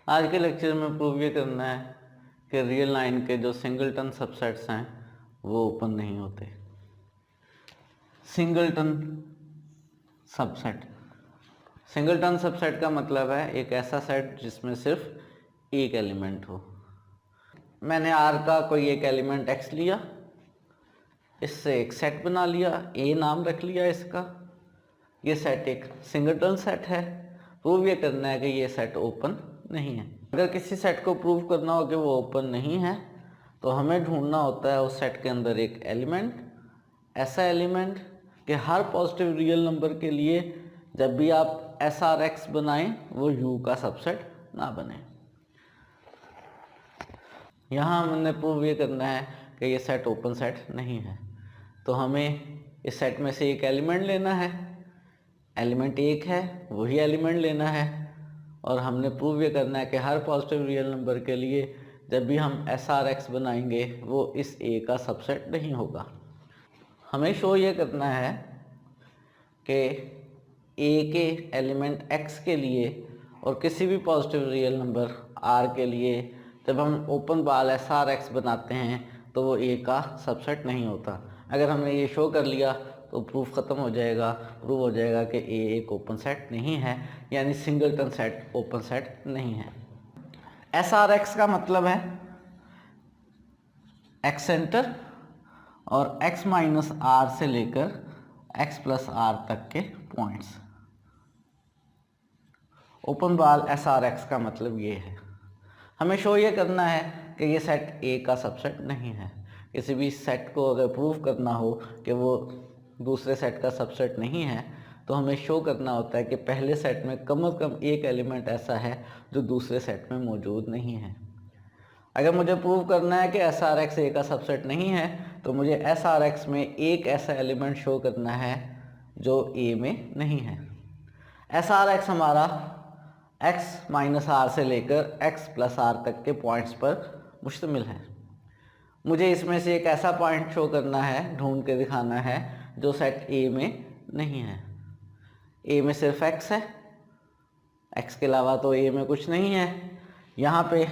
आज के लेक्चर में प्रूव ये करना है कि रियल लाइन के जो सिंगलटन सबसेट्स हैं वो ओपन नहीं होते। सिंगलटन सबसेट, सिंगलटन सबसेट का मतलब है एक ऐसा सेट जिसमें सिर्फ एक एलिमेंट हो। मैंने आर का कोई एक एलिमेंट एक्स लिया, इससे एक सेट बना लिया, ए नाम रख लिया इसका। ये सेट एक सिंगलटन सेट है। प्रूव ये करना है कि ये सेट ओपन नहीं है। अगर किसी सेट को प्रूव करना हो कि वो ओपन नहीं है तो हमें ढूंढना होता है उस सेट के अंदर एक एलिमेंट, ऐसा एलिमेंट कि हर पॉजिटिव रियल नंबर के लिए जब भी आप एस आर एक्स बनाएं वो यू का सबसेट ना बने। यहाँ हमने प्रूव ये करना है कि ये सेट ओपन सेट नहीं है, तो हमें इस सेट में से एक एलिमेंट लेना है। एलिमेंट एक है, वही एलिमेंट लेना है और हमने प्रूव ये करना है कि हर पॉजिटिव रियल नंबर के लिए जब भी हम एस आर एक्स बनाएंगे वो इस ए का सबसेट नहीं होगा। हमें शो ये करना है कि ए के एलिमेंट एक्स के लिए और किसी भी पॉजिटिव रियल नंबर आर के लिए जब हम ओपन बाल एस आर एक्स बनाते हैं तो वो ए का सबसेट नहीं होता। अगर हमने ये शो कर लिया तो प्रूफ ख़त्म हो जाएगा। प्रूव हो जाएगा कि ए एक ओपन सेट नहीं है, यानी सिंगलटन सेट ओपन सेट नहीं है। एस आर एक्स का मतलब है एक्स सेंटर और x माइनस आर से लेकर x प्लस आर तक के पॉइंट्स। ओपन बाल एस आर एक्स का मतलब ये है। हमें शो ये करना है कि ये सेट ए का सबसेट नहीं है। किसी भी सेट को अगर प्रूव करना हो कि वो दूसरे सेट का सबसेट नहीं है तो हमें शो करना होता है कि पहले सेट में कम से कम एक एलिमेंट ऐसा है जो दूसरे सेट में मौजूद नहीं है। अगर मुझे प्रूव करना है कि एस आर एक्स ए का सबसेट नहीं है तो मुझे एस आर एक्स में एक ऐसा एलिमेंट शो करना है जो ए में नहीं है। एस आर एक्स हमारा एक्स माइनस आर से लेकर एक्स प्लस आर तक के पॉइंट्स पर मुश्तमिल है। मुझे इसमें से एक ऐसा पॉइंट शो करना है, ढूंढ के दिखाना है जो सेट ए में नहीं है। ए में सिर्फ एक्स है, एक्स के अलावा तो ए में कुछ नहीं है। यहाँ पे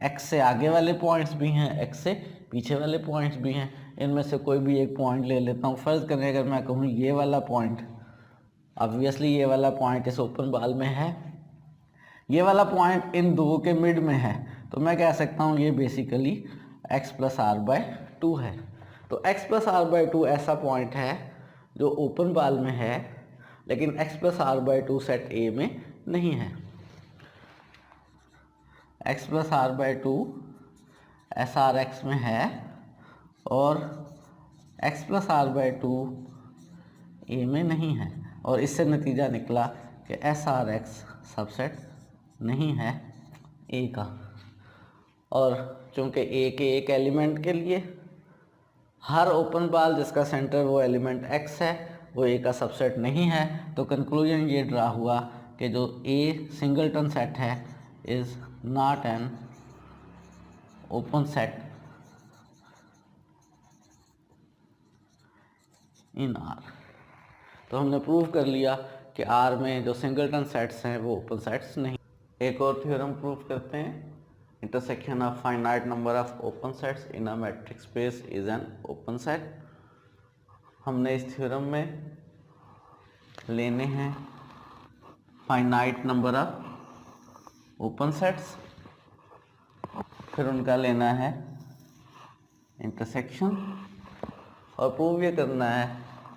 एक्स से आगे वाले पॉइंट्स भी हैं, एक्स से पीछे वाले पॉइंट्स भी हैं। इनमें से कोई भी एक पॉइंट ले लेता हूँ। फ़र्ज़ करें अगर मैं कहूँ ये वाला पॉइंट, ऑब्वियसली ये वाला पॉइंट इस ओपन बाल में है, ये वाला पॉइंट इन दो के मिड में है, तो मैं कह सकता हूँ ये basically x plus r by two है। तो x plus r by two ऐसा पॉइंट है जो ओपन बाल में है लेकिन x plus r by two set A में नहीं है। x plus r by two S R X में है और x plus r by two A में नहीं है, और इससे नतीजा निकला कि एस आर एक्स सबसेट नहीं है ए का। और चूँकि ए के एक एलिमेंट के लिए हर ओपन बाल जिसका सेंटर वो एलिमेंट x है वो ए का सबसेट नहीं है, तो कंक्लूजन ये ड्रा हुआ कि जो ए सिंगलटन सेट है is not an open set in are. तो हमने प्रूव कर लिया कि आर में जो सिंगलटन सेट्स हैं वो ओपन सेट्स नहीं। एक और थ्योरम प्रूव करते हैं। Intersection of finite number of open sets in a matrix space is an open set. हमने इस थ्योरम में लेने हैं finite number of open sets, फिर उनका लेना है इंटरसेक्शन और प्रूव ये करना है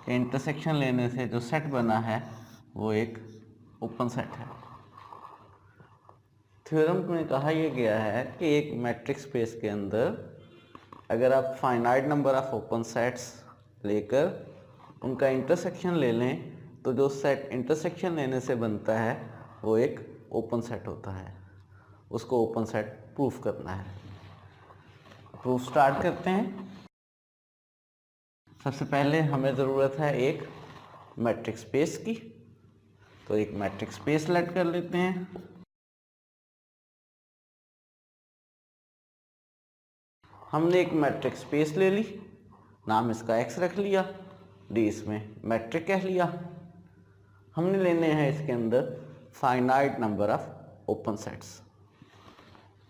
कि इंटरसेक्शन लेने से जो सेट बना है वो एक ओपन सेट है। थ्योरम में कहा यह गया है कि एक मैट्रिक्स स्पेस के अंदर अगर आप finite number of open sets लेकर उनका इंटरसेक्शन ले लें तो जो सेट इंटरसेक्शन लेने से बनता है वो एक ओपन सेट होता है। उसको ओपन सेट प्रूफ करना है। प्रूफ स्टार्ट करते हैं। सबसे पहले हमें ज़रूरत है एक मैट्रिक्स स्पेस की, तो एक मैट्रिक्स स्पेस लेट कर लेते हैं। हमने एक मैट्रिक्स स्पेस ले ली, नाम इसका x रख लिया, डी इसमें मैट्रिक कह लिया। हमने लेने हैं इसके अंदर finite number of open sets.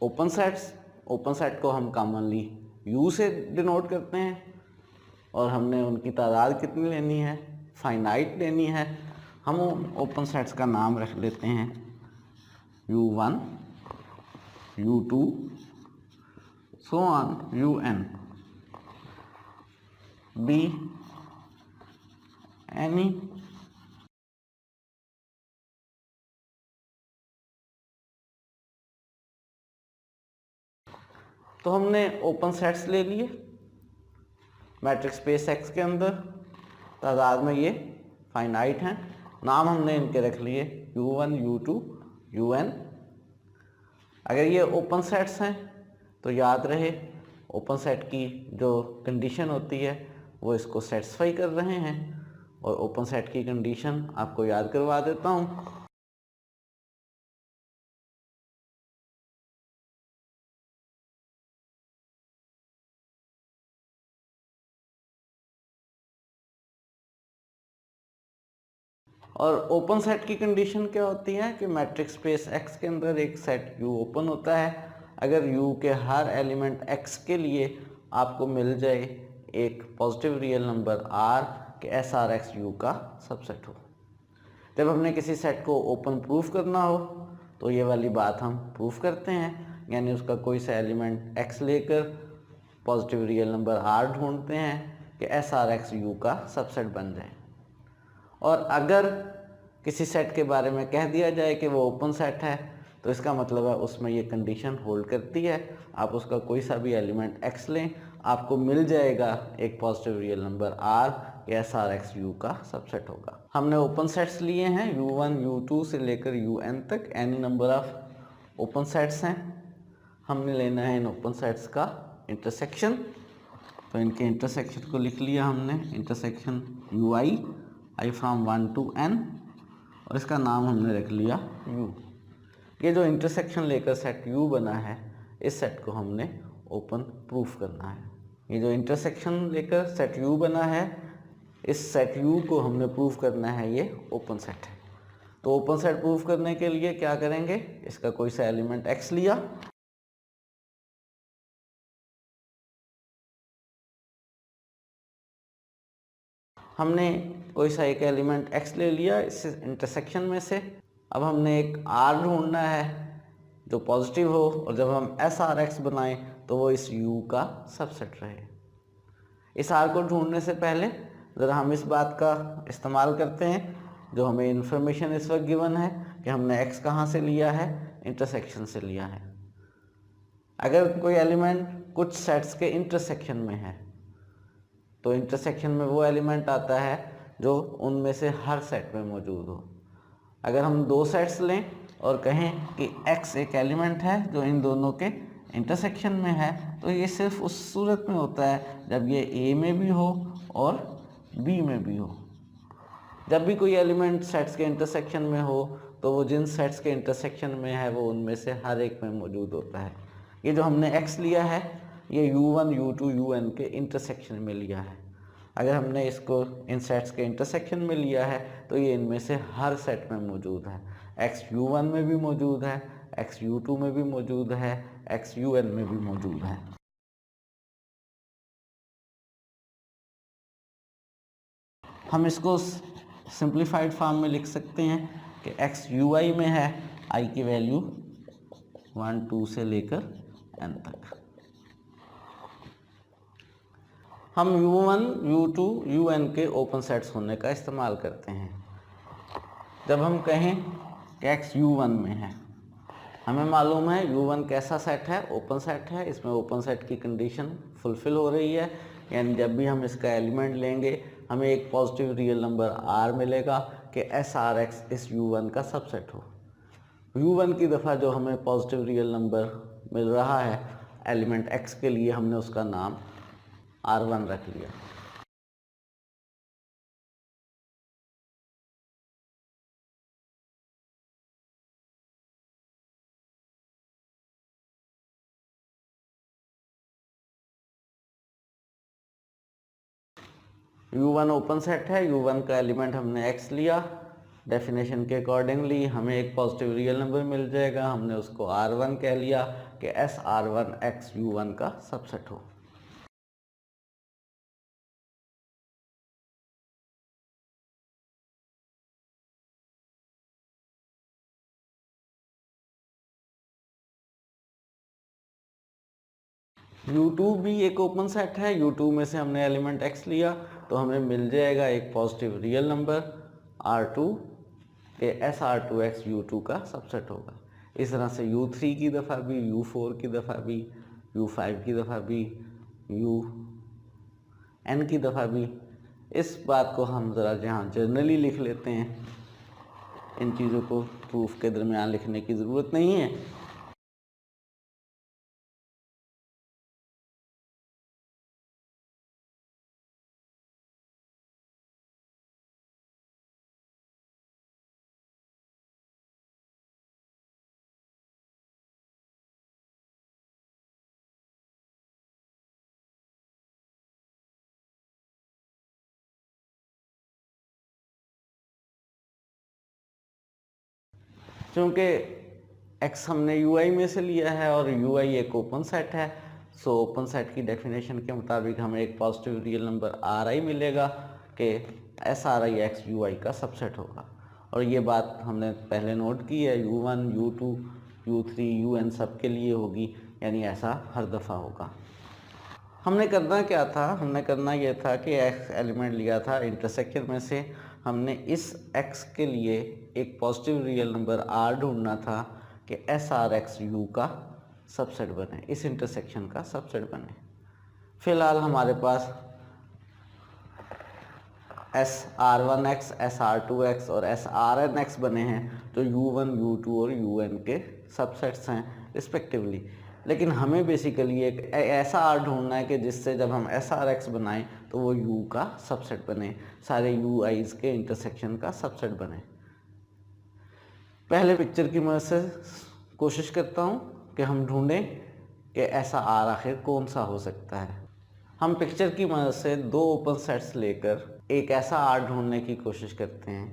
Open set को हम कॉमनली यू से डिनोट करते हैं और हमने उनकी तादाद कितनी लेनी है, फाइनाइट लेनी है। हम ओपन सेट्स का नाम रख लेते हैं U1, U2 so on UN, be any तो हमने ओपन सेट्स ले लिए मैट्रिक्स स्पेस एक्स के अंदर, तादाद में ये फाइनाइट हैं। नाम हमने इनके रख लिए U1, U2, UN। अगर ये ओपन सेट्स हैं तो याद रहे ओपन सेट की जो कंडीशन होती है वो इसको सेटिस्फाई कर रहे हैं, और ओपन सेट की कंडीशन आपको याद करवा देता हूँ। और ओपन सेट की कंडीशन क्या होती है कि मैट्रिक्स स्पेस एक्स के अंदर एक सेट यू ओपन होता है अगर यू के हर एलिमेंट एक्स के लिए आपको मिल जाए एक पॉजिटिव रियल नंबर आर के एस आर एक्स यू का सबसेट हो। जब हमने किसी सेट को ओपन प्रूफ करना हो तो ये वाली बात हम प्रूफ करते हैं, यानी उसका कोई सा एलिमेंट एक्स लेकर पॉजिटिव रियल नंबर आर ढूंढते हैं कि एस आर एक्स यू का सबसेट बन जाए। और अगर किसी सेट के बारे में कह दिया जाए कि वो ओपन सेट है तो इसका मतलब है उसमें ये कंडीशन होल्ड करती है। आप उसका कोई सा भी एलिमेंट x लें, आपको मिल जाएगा एक पॉजिटिव रियल नंबर r या एस आर एक्स यू का सबसेट होगा। हमने ओपन सेट्स लिए हैं U1, U2 से लेकर UN तक, any number of open sets हैं। हमने लेना है इन ओपन सेट्स का इंटरसेक्शन, तो इनके इंटरसेक्शन को लिख लिया हमने, intersection UI I from 1 to N, और इसका नाम हमने रख लिया U। ये जो इंटरसेक्शन लेकर सेट U बना है इस सेट को हमने ओपन प्रूफ करना है। ये जो इंटरसेक्शन लेकर सेट U बना है इस सेट U को हमने प्रूफ करना है, ये ओपन सेट है। तो ओपन सेट प्रूफ करने के लिए क्या करेंगे, इसका कोई सा एलिमेंट x लिया, हमने कोई सा एक एलिमेंट x ले लिया इस इंटरसेक्शन में से। अब हमने एक r ढूंढना है जो पॉजिटिव हो, और जब हम एस आर एक्स बनाएं तो वो इस u का सबसेट रहे। इस r को ढूंढने से पहले ज़रा हम इस बात का इस्तेमाल करते हैं जो हमें इन्फॉर्मेशन इस वक्त गिवन है कि हमने x कहाँ से लिया है, इंटरसेक्शन से लिया है। अगर कोई एलिमेंट कुछ सेट्स के इंटरसेक्शन में है तो इंटरसेक्शन में वो एलिमेंट आता है जो उनमें से हर सेट में मौजूद हो। अगर हम दो सेट्स लें और कहें कि x एक एलिमेंट है जो इन दोनों के इंटरसेक्शन में है, तो ये सिर्फ उस सूरत में होता है जब ये A में भी हो और B में भी हो। जब भी कोई एलिमेंट सेट्स के इंटरसेक्शन में हो तो वो जिन सेट्स के इंटरसेक्शन में है वो उनमें से हर एक में मौजूद होता है। ये जो हमने x लिया है ये U1, U2, UN के इंटरसेक्शन में लिया है। अगर हमने इसको इन सेट्स के इंटरसेक्शन में लिया है तो ये इनमें से हर सेट में मौजूद है। x U1 में भी मौजूद है, x U2 में भी मौजूद है, x UN में भी मौजूद है। हम इसको सिंप्लीफाइड फॉर्म में लिख सकते हैं कि x UI में है, i की वैल्यू 1, 2 से लेकर n तक। हम U1, U2, UN के ओपन सेट्स होने का इस्तेमाल करते हैं। जब हम कहें कि x U1 में है, हमें मालूम है U1 कैसा सेट है, ओपन सेट है। इसमें ओपन सेट की कंडीशन फुलफिल हो रही है, यानी जब भी हम इसका एलिमेंट लेंगे हमें एक पॉजिटिव रियल नंबर r मिलेगा कि एस आर एक्स इस U1 का सबसेट हो। U1 की दफ़ा जो हमें पॉजिटिव रियल नंबर मिल रहा है एलिमेंट x के लिए, हमने उसका नाम R1 रख लिया। U1 ओपन सेट है, U1 का एलिमेंट हमने x लिया, डेफिनेशन के अकॉर्डिंगली हमें एक पॉजिटिव रियल नंबर मिल जाएगा, हमने उसको R1 कह लिया कि SR1X U1 का सबसेट हो। U2 भी एक ओपन सेट है। U2 में से हमने एलिमेंट x लिया तो हमें मिल जाएगा एक पॉजिटिव रियल नंबर R2 के SR2X U2 का सबसेट होगा। इस तरह से U3 की दफ़ा भी, U4 की दफ़ा भी, U5 की दफ़ा भी, UN की दफ़ा भी। इस बात को हम ज़रा यहाँ जनरली लिख लेते हैं, इन चीज़ों को प्रूफ के दरमियान लिखने की ज़रूरत नहीं है। क्योंकि x हमने UI में से लिया है और UI एक ओपन सेट है, सो ओपन सेट की डेफिनेशन के मुताबिक हमें एक पॉजिटिव रियल नंबर Ri मिलेगा कि SRIX UI का सबसेट होगा। और ये बात हमने पहले नोट की है, U1, U2, U3, UN सब के लिए होगी, यानी ऐसा हर दफ़ा होगा। हमने करना क्या था, हमने करना ये था कि x एलिमेंट लिया था इंटरसेक्शन में से, हमने इस x के लिए एक पॉजिटिव रियल नंबर r ढूंढना था कि SRX U का सबसेट बने, इस इंटरसेक्शन का सबसेट बने। फिलहाल हमारे पास SR1X, SR2X और SRNX बने हैं जो U1, U2 और UN के सबसेट्स हैं रिस्पेक्टिवली। लेकिन हमें बेसिकली एक ऐसा R ढूंढना है कि जिससे जब हम SRX बनाएं तो वो U का सबसेट बने, सारे UIs के इंटरसेक्शन का सबसेट बने। पहले पिक्चर की मदद से कोशिश करता हूँ कि हम ढूंढें कि ऐसा R आखिर कौन सा हो सकता है। हम पिक्चर की मदद से दो ओपन सेट्स लेकर एक ऐसा R ढूंढने की कोशिश करते हैं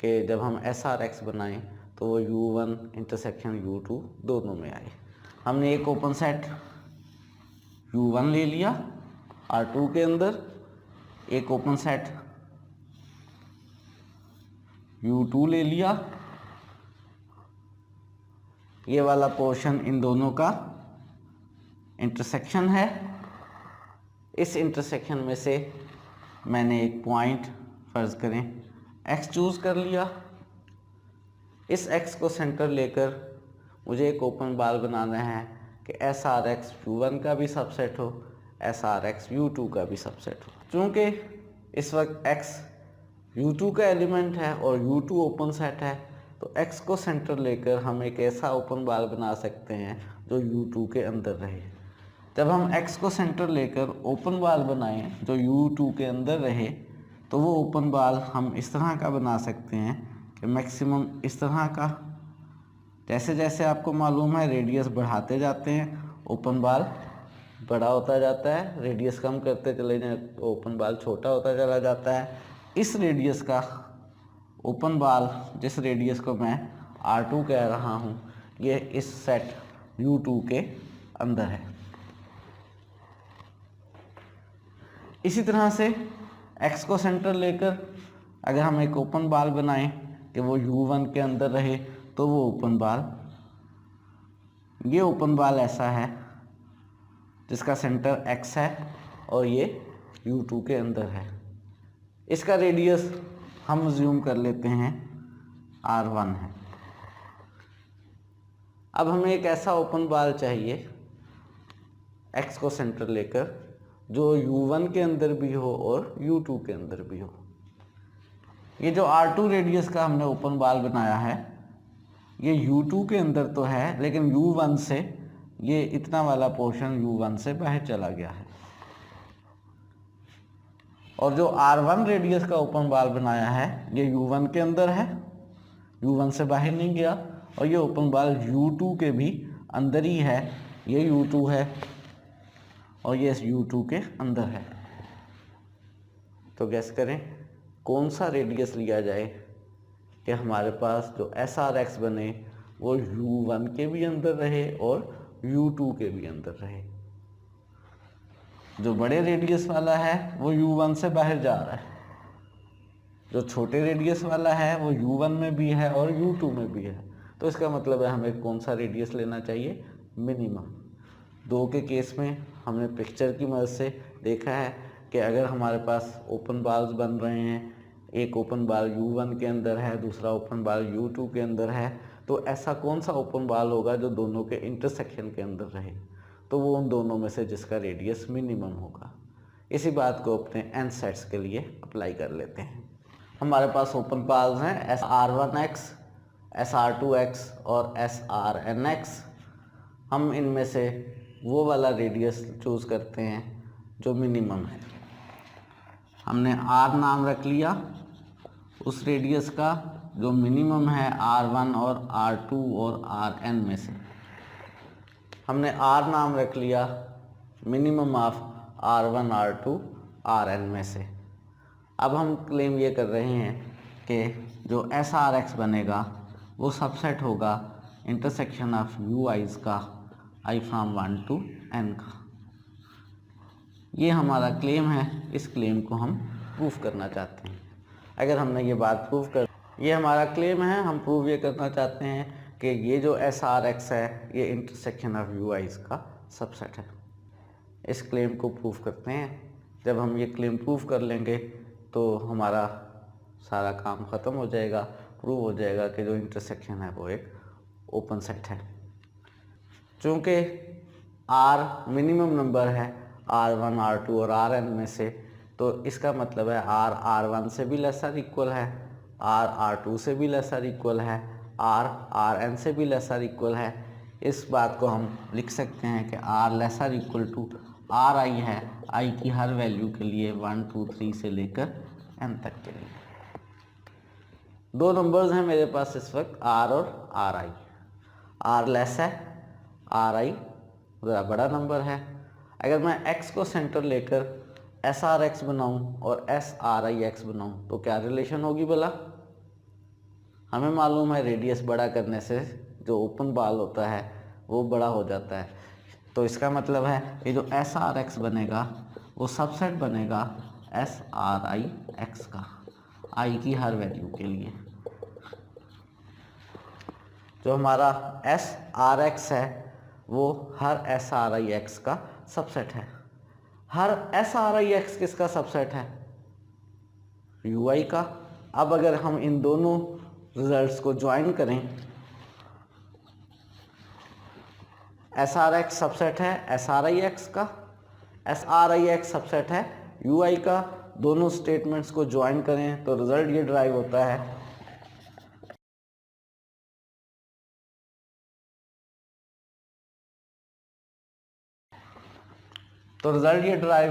कि जब हम SRX बनाएं तो वो U1 इंटरसेक्शन U2 दोनों में आए। हमने एक ओपन सेट U1 ले लिया R2 के अंदर, एक ओपन सेट U2 ले लिया। ये वाला पोर्शन इन दोनों का इंटरसेक्शन है। इस इंटरसेक्शन में से मैंने एक पॉइंट फर्ज करें x चूज़ कर लिया। इस x को सेंटर लेकर मुझे एक ओपन बाल बनाना है कि SRX U1 का भी सबसेट हो, SRX U2 का भी सबसेट हो। चूँकि इस वक्त x U2 का एलिमेंट है और U2 ओपन सेट है, तो x को सेंटर लेकर हम एक ऐसा ओपन बाल बना सकते हैं जो U2 के अंदर रहे। जब हम x को सेंटर लेकर ओपन बाल बनाएं जो U2 के अंदर रहे, तो वो ओपन बाल हम इस तरह का बना सकते हैं कि मैक्सिमम इस तरह का। जैसे जैसे आपको मालूम है रेडियस बढ़ाते जाते हैं, ओपन बाल बड़ा होता जाता है, रेडियस कम करते चले जाएं तो ओपन बाल छोटा होता चला जाता है। इस रेडियस का ओपन बाल, जिस रेडियस को मैं R2 कह रहा हूँ, ये इस सेट U2 के अंदर है। इसी तरह से x को सेंटर लेकर अगर हम एक ओपन बाल बनाएं कि वो U1 के अंदर रहे, तो वो ओपन बाल, ये ओपन बाल ऐसा है जिसका सेंटर x है और ये U2 के अंदर है। इसका रेडियस हम अज्यूम कर लेते हैं R1 है। अब हमें एक ऐसा ओपन बाल चाहिए x को सेंटर लेकर जो U1 के अंदर भी हो और U2 के अंदर भी हो। ये जो R2 रेडियस का हमने ओपन बाल बनाया है, ये U2 के अंदर तो है, लेकिन U1 से ये इतना वाला पोर्शन U1 से बाहर चला गया है। और जो R1 रेडियस का ओपन बाल बनाया है, ये U1 के अंदर है, U1 से बाहर नहीं गया, और ये ओपन बाल U2 के भी अंदर ही है, ये U2 है और ये U2 के अंदर है। तो गैस करें कौन सा रेडियस लिया जाए कि हमारे पास जो SRX बने वो U1 के भी अंदर रहे और U2 के भी अंदर रहे। जो बड़े रेडियस वाला है वो U1 से बाहर जा रहा है, जो छोटे रेडियस वाला है वो U1 में भी है और U2 में भी है। तो इसका मतलब है हमें कौन सा रेडियस लेना चाहिए, मिनिमम। दो के केस में हमने पिक्चर की मदद से देखा है कि अगर हमारे पास ओपन बाल्स बन रहे हैं, एक ओपन बाल U1 के अंदर है, दूसरा ओपन बाल U2 के अंदर है, तो ऐसा कौन सा ओपन बाल होगा जो दोनों के इंटरसेक्शन के अंदर रहे, तो वो उन दोनों में से जिसका रेडियस मिनिमम होगा। इसी बात को अपने n सेट्स के लिए अप्लाई कर लेते हैं। हमारे पास ओपन बाल्स हैं SR1X, SR2X और SRNX। हम इनमें से वो वाला रेडियस चूज़ करते हैं जो मिनिमम है। हमने R नाम रख लिया उस रेडियस का जो मिनिमम है R1 और R2 और Rn में से। हमने R नाम रख लिया minimum of R1 R2 Rn में से। अब हम क्लेम ये कर रहे हैं कि जो SRX बनेगा वो सबसेट होगा इंटरसेक्शन ऑफ UIs का I फ्रॉम 1 to n का। ये हमारा क्लेम है, इस क्लेम को हम प्रूफ करना चाहते हैं। अगर हमने ये बात प्रूफ कर, ये हमारा क्लेम है, हम प्रूव ये करना चाहते हैं कि ये जो SRX है ये इंटरसेक्शन ऑफ UIs का सबसेट है। इस क्लेम को प्रूफ करते हैं। जब हम ये क्लेम प्रूफ कर लेंगे तो हमारा सारा काम ख़त्म हो जाएगा, प्रूव हो जाएगा कि जो इंटरसेक्शन है वो एक ओपन सेट है। चूँकि R मिनिमम नंबर है R1 R2 और Rn में से, तो इसका मतलब है R R1 से भी लेसर इक्वल है, R R2 से भी लेसर इक्वल है, R Rn से भी लेसर इक्वल है। इस बात को हम लिख सकते हैं कि R lesser equal to Ri है, I की हर वैल्यू के लिए 1 2 3 से लेकर n तक के लिए। दो नंबर्स हैं मेरे पास इस वक्त R और Ri। R लेस है, Ri ज़रा बड़ा नंबर है। अगर मैं x को सेंटर लेकर SRX बनाऊं और SRIX बनाऊं तो क्या रिलेशन होगी भला? हमें मालूम है रेडियस बड़ा करने से जो ओपन बाल होता है वो बड़ा हो जाता है। तो इसका मतलब है ये जो SRX बनेगा वो सबसेट बनेगा SRIX का, I की हर वैल्यू के लिए। जो हमारा SRX है वो हर SRIX का सबसेट है। हर SRIX किसका सबसेट है? UI का। अब अगर हम इन दोनों रिजल्ट्स को ज्वाइन करें, SRX सबसेट है SRIX का, SRIX सबसेट है UI का, दोनों स्टेटमेंट्स को ज्वाइन करें तो रिजल्ट ये ड्राइव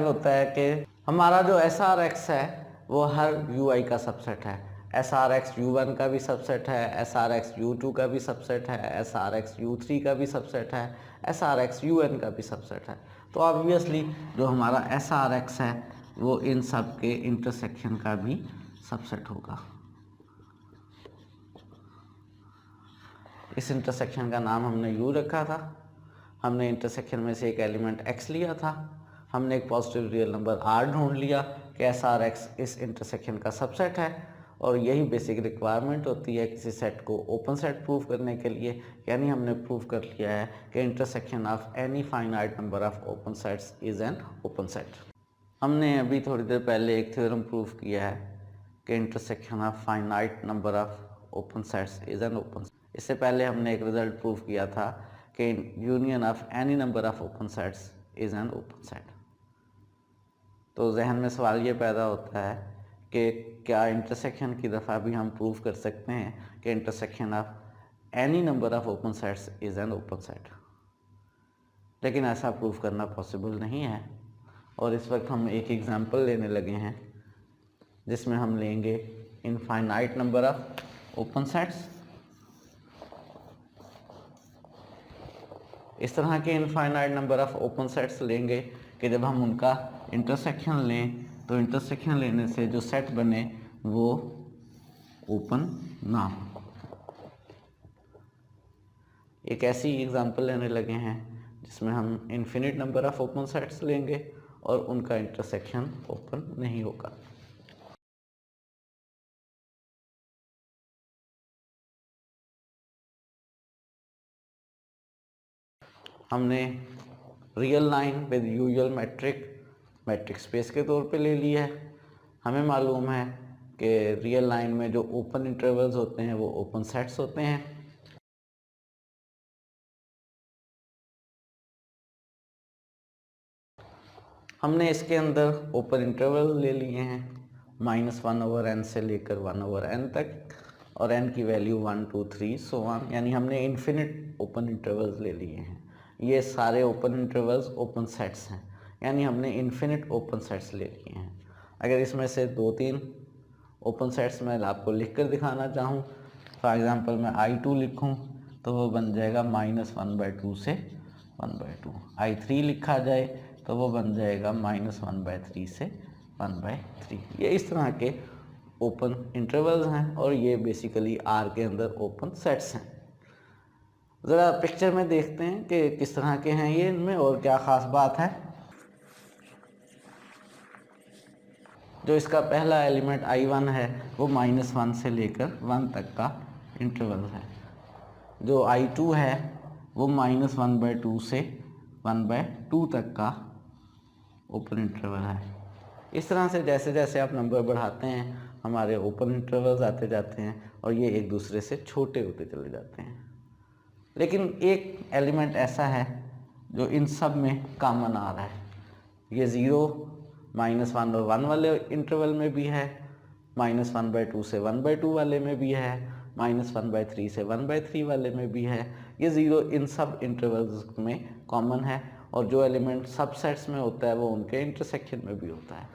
होता है कि हमारा जो SRX है वो हर UI का सबसेट है। SRX U1 का भी सबसेट है, SRX U2 का भी सबसेट है, SRX U3 का भी सबसेट है, SRX UN का भी सबसेट है। तो ऑब्वियसली जो हमारा SRX है वो इन सब के इंटरसेक्शन का भी सबसेट होगा। इस इंटरसेक्शन का नाम हमने U रखा था। हमने इंटरसेक्शन में से एक एलिमेंट x लिया था। हमने एक पॉजिटिव रियल नंबर r ढूंढ लिया कि SRX इस इंटरसेक्शन का सबसेट है, और यही बेसिक रिक्वायरमेंट होती है किसी सेट को ओपन सेट प्रूव करने के लिए। यानी हमने प्रूव कर लिया है कि intersection of any finite number of open sets is an open set. हमने अभी थोड़ी देर पहले एक थ्योरम प्रूव किया है कि intersection of finite number of open sets is an open set. इससे पहले हमने एक रिजल्ट प्रूव किया था कि union of any number of open sets is an open set. तो जहन में सवाल ये पैदा होता है कि क्या इंटरसेक्शन की दफ़ा भी हम प्रूव कर सकते हैं कि intersection of any number of open sets is an open set. लेकिन ऐसा प्रूव करना पॉसिबल नहीं है, और इस वक्त हम एक एग्जांपल लेने लगे हैं जिसमें हम लेंगे infinite number of open sets. इस तरह के infinite number of open sets लेंगे कि जब हम उनका इंटरसेक्शन लें तो इंटरसेक्शन लेने से जो सेट बने वो ओपन ना हो। एक ऐसी एग्जांपल लेने लगे हैं जिसमें हम infinite number of open sets लेंगे और उनका इंटरसेक्शन ओपन नहीं होगा। हमने real line with usual matric space के तौर पे ले लिया है। हमें मालूम है कि रियल लाइन में जो ओपन इंटरवल्स होते हैं वो ओपन सेट्स होते हैं। हमने इसके अंदर ओपन इंटरवल ले लिए हैं -1/n से लेकर 1/n तक, और n की वैल्यू 1 2 3 सो ऑन, यानी हमने इन्फिनिट ओपन इंटरवल्स ले लिए हैं। ये सारे ओपन इंटरवल्स ओपन सेट्स हैं, यानी हमने इन्फिनिट ओपन सेट्स ले लिए हैं। अगर इसमें से 2-3 ओपन सेट्स मैं आपको लिख कर दिखाना चाहूँ, फॉर एग्ज़ाम्पल मैं I2 लिखूँ तो वो बन जाएगा -1/2 से 1/2। I3 लिखा जाए तो वो बन जाएगा -1/3 से 1/3। ये इस तरह के ओपन इंटरवल्स हैं और ये बेसिकली R के अंदर ओपन सेट्स हैं। ज़रा पिक्चर में देखते हैं कि किस तरह के हैं ये, इनमें और क्या ख़ास बात है। जो इसका पहला एलिमेंट I1 है वो -1 से लेकर 1 तक का इंटरवल है। जो I2 है वो -1/2 से 1/2 तक का ओपन इंटरवल है। इस तरह से जैसे जैसे आप नंबर बढ़ाते हैं हमारे ओपन इंटरवल्स आते जाते हैं और ये एक दूसरे से छोटे होते चले जाते हैं। लेकिन एक एलिमेंट ऐसा है जो इन सब में कॉमन आ रहा है। ये 0, -1 और 1 वाले इंटरवल में भी है, -1/2 से 1/2 वाले में भी है, -1/3 से 1/3 वाले में भी है। ये 0 इन सब इंटरवल्स में कॉमन है, और जो एलिमेंट सबसेट्स में होता है वो उनके इंटरसेक्शन में भी होता है।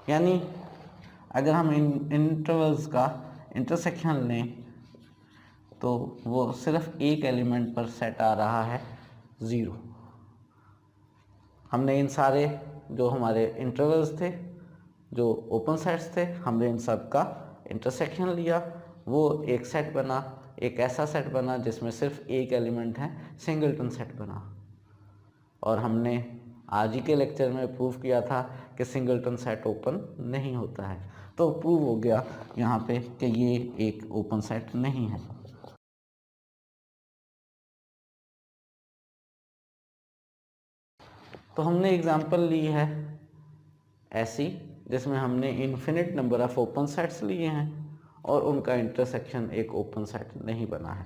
यानी अगर हम इन इंटरवल्स का इंटरसेक्शन लें तो वो सिर्फ एक एलिमेंट पर सेट आ रहा है 0। हमने इन सारे जो हमारे इंटरवल्स थे, जो ओपन सेट्स थे, हमने इन सब का इंटरसेक्शन लिया, वो एक सेट बना, एक ऐसा सेट बना जिसमें सिर्फ एक एलिमेंट है, सिंगलटन सेट बना। और हमने आज ही के लेक्चर में प्रूव किया था कि सिंगलटन सेट ओपन नहीं होता है। तो प्रूव हो गया यहाँ पे कि ये एक ओपन सेट नहीं है। तो हमने एग्जांपल ली है ऐसी जिसमें हमने infinite number of open sets लिए हैं और उनका इंटरसेक्शन एक ओपन सेट नहीं बना है।